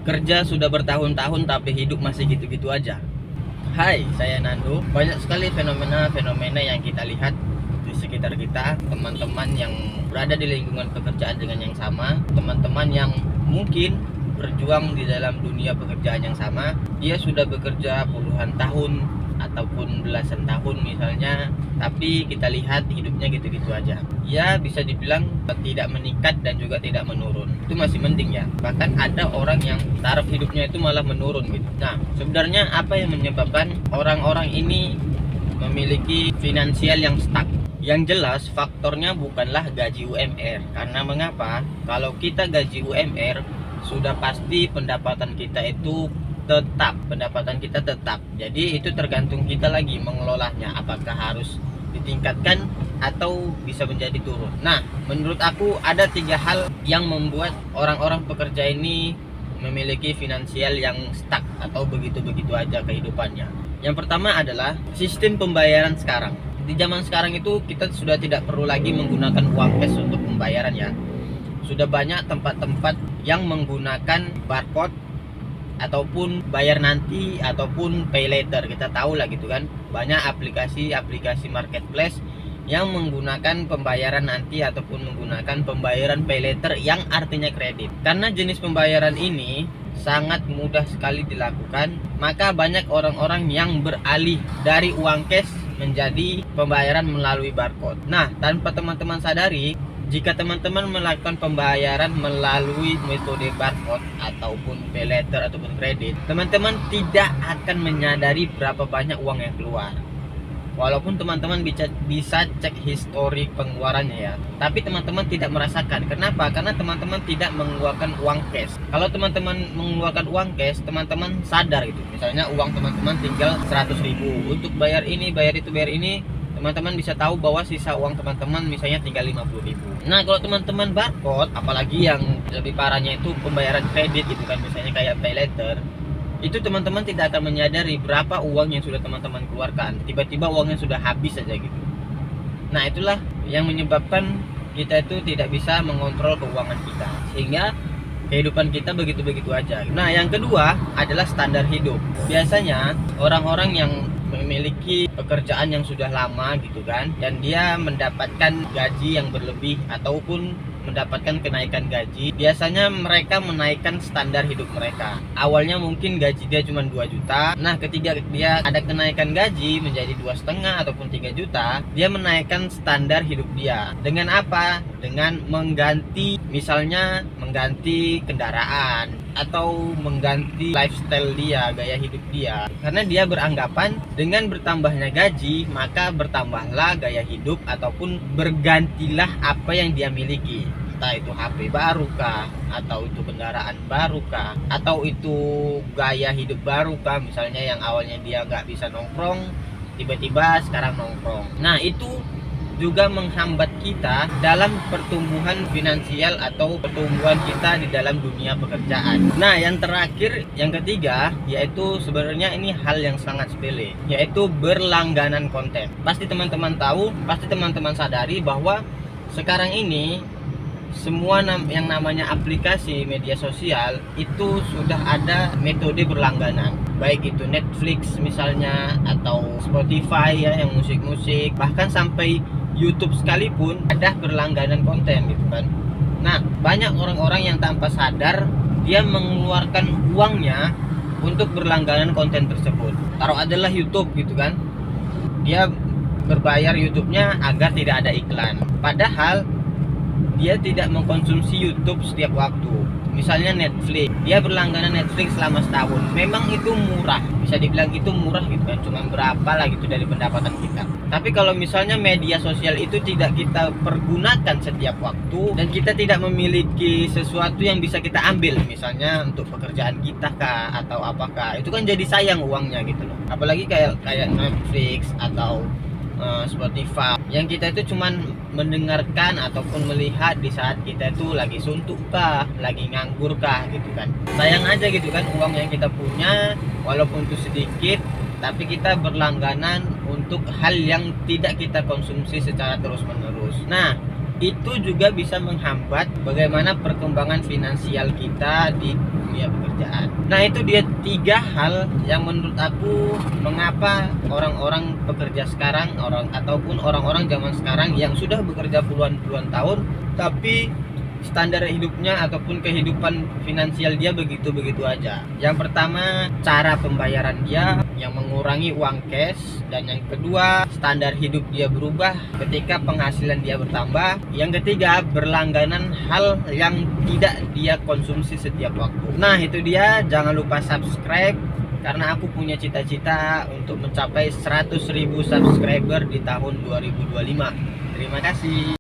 Kerja sudah bertahun-tahun tapi hidup masih gitu-gitu aja. Hai, saya Nando. Banyak sekali fenomena-fenomena yang kita lihat di sekitar kita. Teman-teman yang berada di lingkungan pekerjaan dengan yang sama, teman-teman yang mungkin berjuang di dalam dunia pekerjaan yang sama. Dia sudah bekerja puluhan tahun ataupun belasan tahun misalnya, tapi kita lihat hidupnya gitu-gitu aja. Ya bisa dibilang tidak meningkat dan juga tidak menurun. Itu masih mending ya. Bahkan ada orang yang taraf hidupnya itu malah menurun gitu. Nah, sebenarnya apa yang menyebabkan orang-orang ini memiliki finansial yang stuck? Yang jelas faktornya bukanlah gaji UMR. Karena mengapa? Kalau kita gaji UMR, sudah pasti pendapatan kita itu pendapatan kita tetap. Jadi itu tergantung kita lagi mengelolanya, apakah harus ditingkatkan atau bisa menjadi turun. Nah, menurut aku ada 3 hal yang membuat orang-orang pekerja ini memiliki finansial yang stuck atau begitu-begitu aja kehidupannya. Yang pertama adalah sistem pembayaran sekarang. Di zaman sekarang itu kita sudah tidak perlu lagi menggunakan uang cash untuk pembayaran ya. Sudah banyak tempat-tempat yang menggunakan barcode ataupun bayar nanti ataupun pay later. Kita tahu lah gitu kan, banyak aplikasi marketplace yang menggunakan pembayaran nanti ataupun menggunakan pembayaran pay later yang artinya kredit. Karena jenis pembayaran ini sangat mudah sekali dilakukan, maka banyak orang-orang yang beralih dari uang cash menjadi pembayaran melalui barcode. Nah, tanpa teman-teman sadari, jika teman-teman melakukan pembayaran melalui metode barcode ataupun pay later ataupun kredit, teman-teman tidak akan menyadari berapa banyak uang yang keluar. Walaupun teman-teman bisa cek histori pengeluarannya ya, tapi teman-teman tidak merasakan. Kenapa? Karena teman-teman tidak mengeluarkan uang cash. Kalau teman-teman mengeluarkan uang cash, teman-teman sadar gitu. Misalnya uang teman-teman tinggal 100.000 untuk bayar ini, bayar itu, bayar ini. Teman-teman bisa tahu bahwa sisa uang teman-teman misalnya tinggal 50.000. Nah, kalau teman-teman barcode, apalagi yang lebih parahnya itu pembayaran kredit gitu kan, misalnya kayak pay later, itu teman-teman tidak akan menyadari berapa uang yang sudah teman-teman keluarkan. Tiba-tiba uangnya sudah habis saja gitu. Nah, itulah yang menyebabkan kita itu tidak bisa mengontrol keuangan kita, sehingga kehidupan kita begitu-begitu aja. Nah, yang kedua adalah standar hidup. Biasanya orang-orang yang memiliki pekerjaan yang sudah lama gitu kan, dan dia mendapatkan gaji yang berlebih ataupun mendapatkan kenaikan gaji, biasanya mereka menaikkan standar hidup mereka. Awalnya mungkin gaji dia cuma 2 juta. Nah, ketika dia ada kenaikan gaji menjadi 2,5 ataupun 3 juta, dia menaikkan standar hidup dia. Dengan apa? Dengan mengganti, misalnya mengganti kendaraan atau mengganti lifestyle dia, gaya hidup dia. Karena dia beranggapan dengan bertambahnya gaji, maka bertambahlah gaya hidup ataupun bergantilah apa yang dia miliki. Entah itu HP baru kah, atau itu kendaraan baru kah, atau itu gaya hidup baru kah. Misalnya yang awalnya dia nggak bisa nongkrong, tiba-tiba sekarang nongkrong. Nah, itu juga menghambat kita dalam pertumbuhan finansial atau pertumbuhan kita di dalam dunia pekerjaan. Nah, yang terakhir, yang ketiga, yaitu sebenarnya ini hal yang sangat sepele, yaitu berlangganan konten. Pasti teman-teman tahu, pasti teman-teman sadari bahwa sekarang ini semua yang namanya aplikasi media sosial itu sudah ada metode berlangganan, baik itu Netflix misalnya atau Spotify ya yang musik-musik, bahkan sampai YouTube sekalipun ada berlangganan konten gitu kan. Nah, banyak orang-orang yang tanpa sadar dia mengeluarkan uangnya untuk berlangganan konten tersebut. Taruh adalah YouTube gitu kan, dia berbayar YouTube-nya agar tidak ada iklan, padahal dia tidak mengkonsumsi YouTube setiap waktu. Misalnya Netflix, dia berlangganan Netflix selama setahun. Memang itu murah, bisa dibilang itu murah gitu kan, cuma berapa lah gitu dari pendapatan kita. Tapi kalau misalnya media sosial itu tidak kita pergunakan setiap waktu, dan kita tidak memiliki sesuatu yang bisa kita ambil, misalnya untuk pekerjaan kita kah atau apakah, itu kan jadi sayang uangnya gitu loh. Apalagi kayak Netflix atau Spotify yang kita itu cuman mendengarkan ataupun melihat di saat kita itu lagi suntuk kah, lagi nganggur kah gitu kan. Sayang aja gitu kan uang yang kita punya, walaupun itu sedikit, tapi kita berlangganan untuk hal yang tidak kita konsumsi secara terus-menerus. Nah, itu juga bisa menghambat bagaimana perkembangan finansial kita di dunia pekerjaan. pekerjaan. Nah, itu dia 3 hal yang menurut aku mengapa orang-orang pekerja sekarang, ataupun orang-orang zaman sekarang yang sudah bekerja puluhan tahun tapi standar hidupnya ataupun kehidupan finansial dia begitu-begitu aja. Yang pertama, cara pembayaran dia yang mengurangi uang cash, dan yang kedua, standar hidup dia berubah ketika penghasilan dia bertambah. Yang ketiga, berlangganan hal yang tidak dia konsumsi setiap waktu. Nah, itu dia, jangan lupa subscribe karena aku punya cita-cita untuk mencapai 100.000 subscriber di tahun 2025. Terima kasih.